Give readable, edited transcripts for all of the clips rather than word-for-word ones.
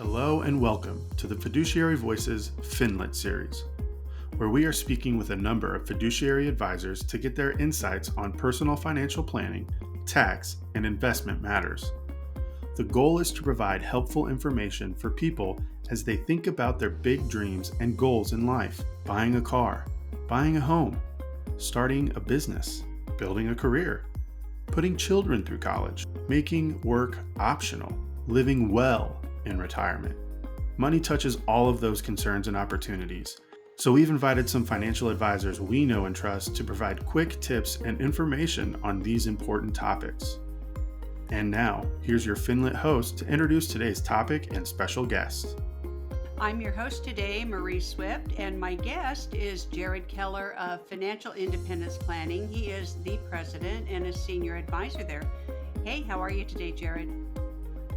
Hello and welcome to the Fiduciary Voices FINLIT series, where we are speaking with a number of fiduciary advisors to get their insights on personal financial planning, tax, and investment matters. The goal is to provide helpful information for people as they think about their big dreams and goals in life: buying a car, buying a home, starting a business, building a career, putting children through college, making work optional, living well in retirement. Money touches all of those concerns and opportunities. So we've invited some financial advisors we know and trust to provide quick tips and information on these important topics. And now, here's your FINLIT host to introduce today's topic and special guest. I'm your host today, Marie Swift, and my guest is Jared Keller of Financial Independence Planning. He is the president and a senior advisor there. Hey, how are you today, Jared?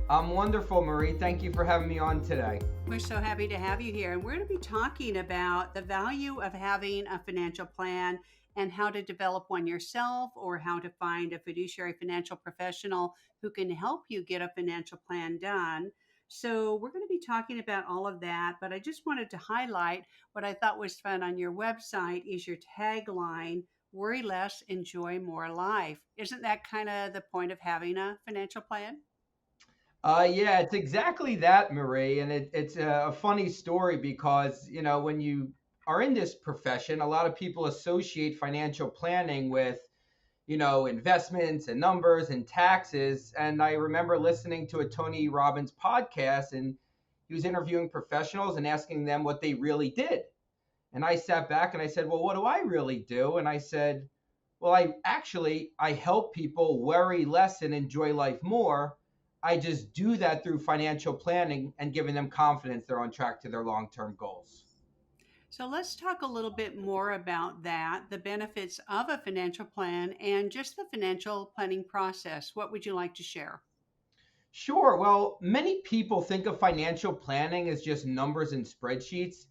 I'm wonderful, Marie. Thank you for having me on today. We're so happy to have you here. And we're going to be talking about the value of having a financial plan and how to develop one yourself, or how to find a fiduciary financial professional who can help you get a financial plan done. So we're going to be talking about all of that, but I just wanted to highlight what I thought was fun on your website is your tagline: worry less, enjoy more life. Isn't that kind of the point of having a financial plan? Yeah, it's exactly that, Marie. And it's a funny story because, when you are in this profession, a lot of people associate financial planning with, investments and numbers and taxes. And I remember listening to a Tony Robbins podcast, and he was interviewing professionals and asking them what they really did. And I sat back and I said, well, what do I really do? And I said, well, I help people worry less and enjoy life more. I just do that through financial planning and giving them confidence they're on track to their long-term goals. So let's talk a little bit more about that, the benefits of a financial plan and just the financial planning process. What would you like to share? Sure. Well, many people think of financial planning as just numbers and spreadsheets.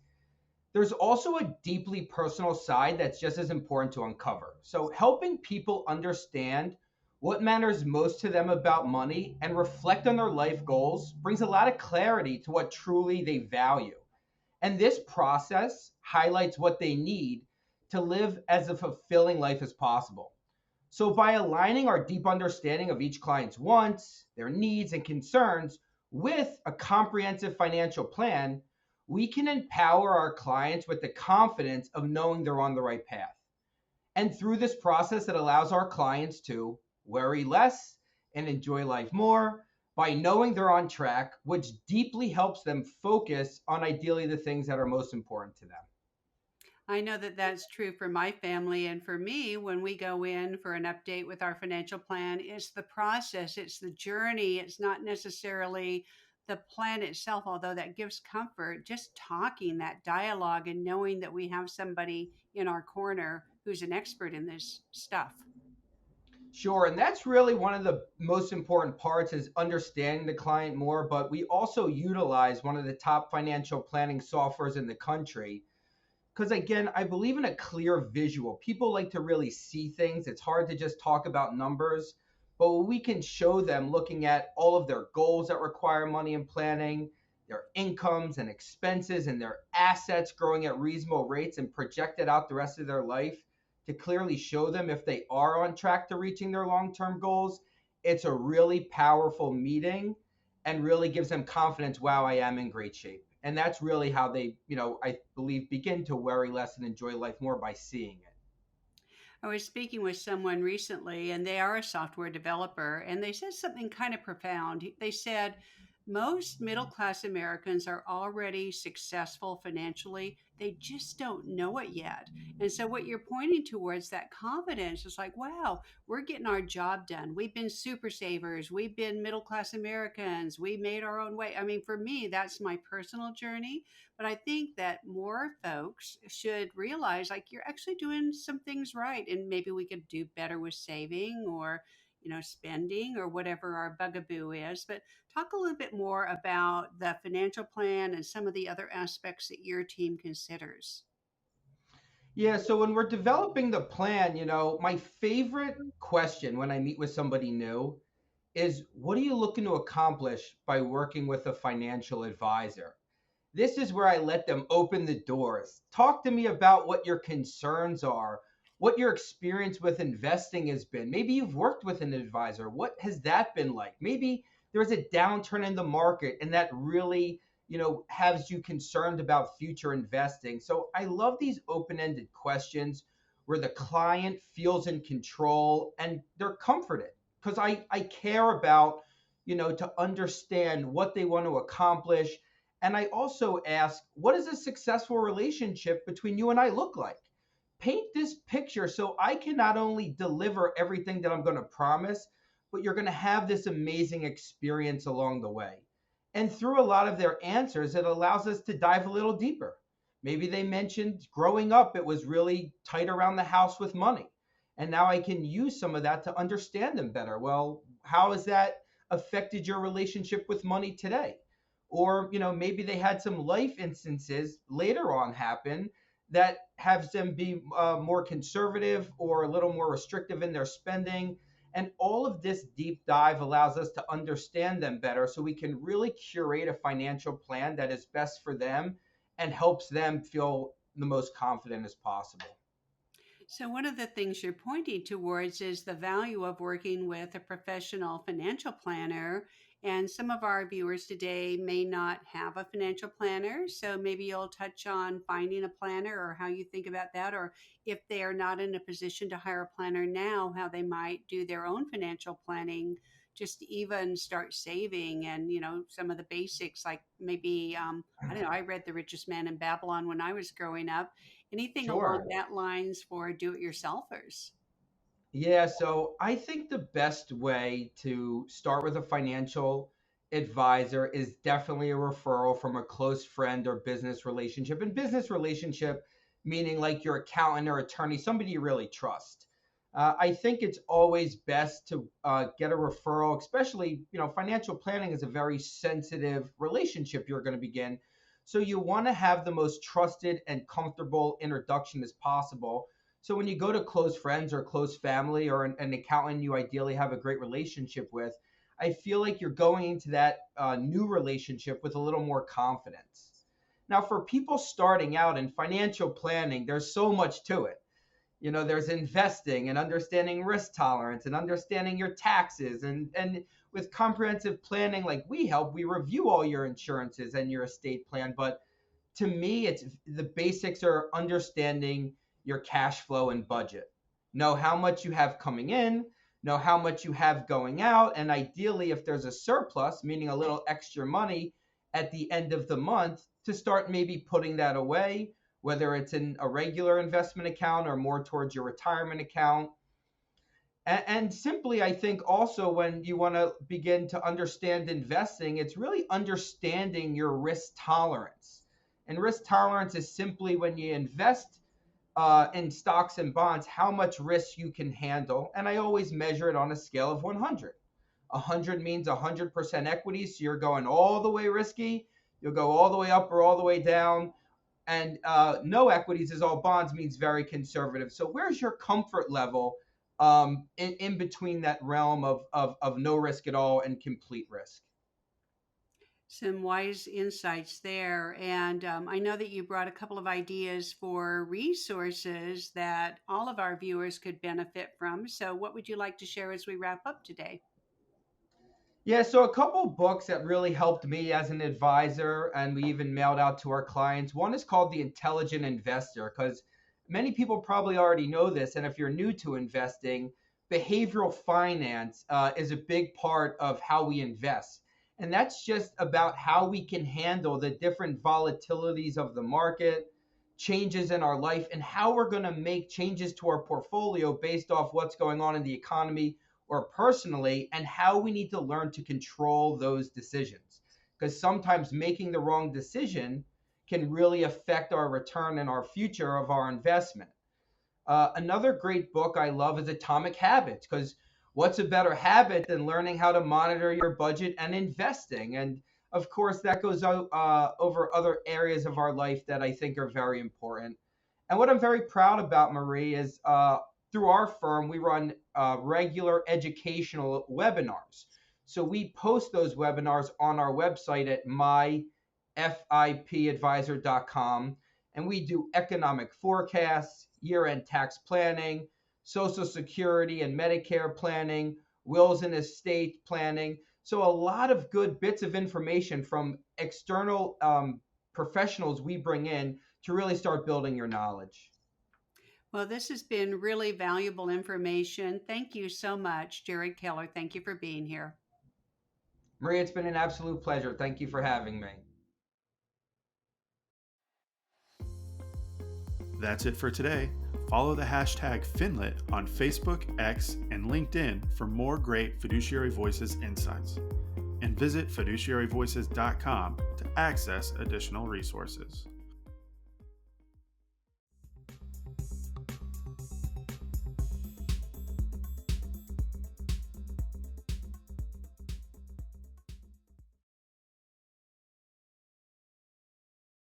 There's also a deeply personal side that's just as important to uncover. So helping people understand what matters most to them about money and reflect on their life goals brings a lot of clarity to what truly they value. And this process highlights what they need to live as a fulfilling life as possible. So by aligning our deep understanding of each client's wants, their needs, and concerns with a comprehensive financial plan, we can empower our clients with the confidence of knowing they're on the right path. And through this process, it allows our clients to worry less and enjoy life more by knowing they're on track, which deeply helps them focus on ideally the things that are most important to them. I know that that's true for my family and for me. When we go in for an update with our financial plan, it's the process, it's the journey. It's not necessarily the plan itself, although that gives comfort. Just talking, that dialogue, and knowing that we have somebody in our corner who's an expert in this stuff. Sure, and that's really one of the most important parts is understanding the client more, but we also utilize one of the top financial planning softwares in the country. Because again, I believe in a clear visual. People like to really see things. It's hard to just talk about numbers, but we can show them looking at all of their goals that require money and planning, their incomes and expenses, and their assets growing at reasonable rates and project it out the rest of their life to clearly show them if they are on track to reaching their long-term goals. It's a really powerful meeting and really gives them confidence. Wow, I am in great shape. And that's really how they, I believe, begin to worry less and enjoy life more by seeing it. I was speaking with someone recently, and they are a software developer, and they said something kind of profound. They said, most middle class Americans are already successful financially. They just don't know it yet. And so, what you're pointing towards, that confidence, is like, wow, we're getting our job done. We've been super savers. We've been middle class Americans. We made our own way. I mean, for me, that's my personal journey. But I think that more folks should realize, like, you're actually doing some things right. And maybe we could do better with saving, or spending, or whatever our bugaboo is. But talk a little bit more about the financial plan and some of the other aspects that your team considers. Yeah, so when we're developing the plan, my favorite question when I meet with somebody new is, what are you looking to accomplish by working with a financial advisor? This is where I let them open the doors. Talk to me about what your concerns are, what your experience with investing has been. Maybe you've worked with an advisor. What has that been like? Maybe there's a downturn in the market and that really, has you concerned about future investing. So I love these open-ended questions where the client feels in control and they're comforted, because I care about, to understand what they want to accomplish. And I also ask, what does a successful relationship between you and I look like? Paint this picture so I can not only deliver everything that I'm going to promise, but you're going to have this amazing experience along the way. And through a lot of their answers, it allows us to dive a little deeper. Maybe they mentioned growing up, it was really tight around the house with money. And now I can use some of that to understand them better. Well, how has that affected your relationship with money today? Or, maybe they had some life instances later on happen that has them be more conservative or a little more restrictive in their spending. And all of this deep dive allows us to understand them better so we can really curate a financial plan that is best for them and helps them feel the most confident as possible. So, one of the things you're pointing towards is the value of working with a professional financial planner. And some of our viewers today may not have a financial planner. So, maybe you'll touch on finding a planner or how you think about that, or if they are not in a position to hire a planner now, how they might do their own financial planning, just to even start saving and, some of the basics, like maybe, I don't know, I read The Richest Man in Babylon when I was growing up. Anything along Sure. that lines for do-it-yourselfers? Yeah, so I think the best way to start with a financial advisor is definitely a referral from a close friend or business relationship. And business relationship, meaning like your accountant or attorney, somebody you really trust. I think it's always best to get a referral, especially, financial planning is a very sensitive relationship you're going to begin. So you want to have the most trusted and comfortable introduction as possible. So when you go to close friends or close family or an accountant you ideally have a great relationship with, I feel like you're going into that new relationship with a little more confidence. Now, for people starting out in financial planning, there's so much to it. There's investing and understanding risk tolerance and understanding your taxes. And with comprehensive planning, like we review all your insurances and your estate plan. But to me, it's the basics are understanding your cash flow and budget. Know how much you have coming in, know how much you have going out, and ideally, if there's a surplus, meaning a little extra money at the end of the month, to start maybe putting that away, whether it's in a regular investment account or more towards your retirement account. And simply, I think also when you want to begin to understand investing, it's really understanding your risk tolerance. And risk tolerance is simply when you invest in stocks and bonds, how much risk you can handle. And I always measure it on a scale of 100. 100 means 100% equity, so you're going all the way risky. You'll go all the way up or all the way down. And no equities is all bonds means very conservative. So where's your comfort level in between that realm of no risk at all and complete risk? Some wise insights there. And I know that you brought a couple of ideas for resources that all of our viewers could benefit from. So, what would you like to share as we wrap up today? Yeah, so a couple books that really helped me as an advisor, and we even mailed out to our clients. One is called The Intelligent Investor, because many people probably already know this. And if you're new to investing, behavioral finance is a big part of how we invest. And that's just about how we can handle the different volatilities of the market, changes in our life, and how we're going to make changes to our portfolio based off what's going on in the economy or personally, and how we need to learn to control those decisions. Because sometimes making the wrong decision can really affect our return and our future of our investment. Another great book I love is Atomic Habits, because what's a better habit than learning how to monitor your budget and investing? And of course, that goes out over other areas of our life that I think are very important. And what I'm very proud about, Marie, is through our firm, we run regular educational webinars. So we post those webinars on our website at myfipadvisor.com, and we do economic forecasts, year-end tax planning, Social Security and Medicare planning, wills and estate planning. So a lot of good bits of information from external professionals we bring in to really start building your knowledge. Well, this has been really valuable information. Thank you so much, Jared Keller. Thank you for being here. Maria, it's been an absolute pleasure. Thank you for having me. That's it for today. Follow the hashtag Finlit on Facebook, X, and LinkedIn for more great Fiduciary Voices insights. And visit fiduciaryvoices.com to access additional resources.